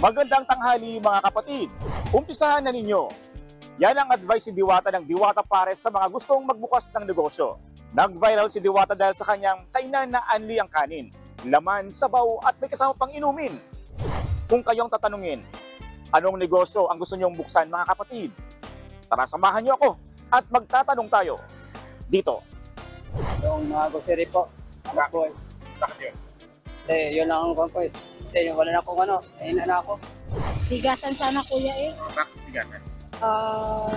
Magandang tanghali mga kapatid. Umpisahan na ninyo. Yan ang advice ni Diwata ng Diwata Pares sa mga gustong magbukas ng negosyo. Nag-viral si Diwata dahil sa kanyang kainan na anli ang kanin, laman, sabaw at may kasama pang inumin. Kung kayong tatanungin, anong negosyo ang gusto niyong buksan mga kapatid? Tara samahan niyo ako at magtatanong tayo dito. Yung mga grocery po. Bakit? Bakit yun? Kasi yun lang ang kwan ko eh. Kasi wala na akong ayun na ako. Bigasan sana kuya eh. Bakit bigasan?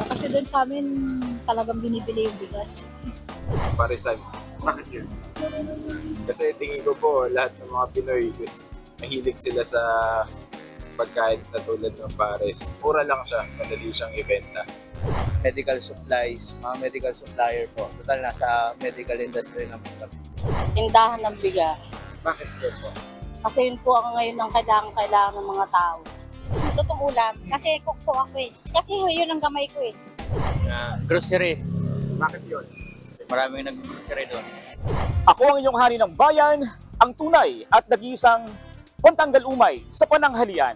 Kasi doon sa amin talagang binibili yung bigas. Parisan. Bakit yun? Kasi tingin ko po lahat ng mga Pinoy mahilig sila sa pagkain na tulad ng pares. Mura lang siya, madali siyang ibenta. Medical supplies, mga medical supplier po. Total nasa medical industry na po. Tindahan ng bigas. Bakit yun po? Kasi yun po ang ngayon ang kailangan ng mga tao. Lutong ulam. Kasi cook po ako eh. Kasi yun ang gamay ko eh. Grocery. Bakit yun? Maraming nag-grocery doon. Ako ang inyong hari ng bayan, ang tunay at nag-iisang pantanggal umay sa pananghalian.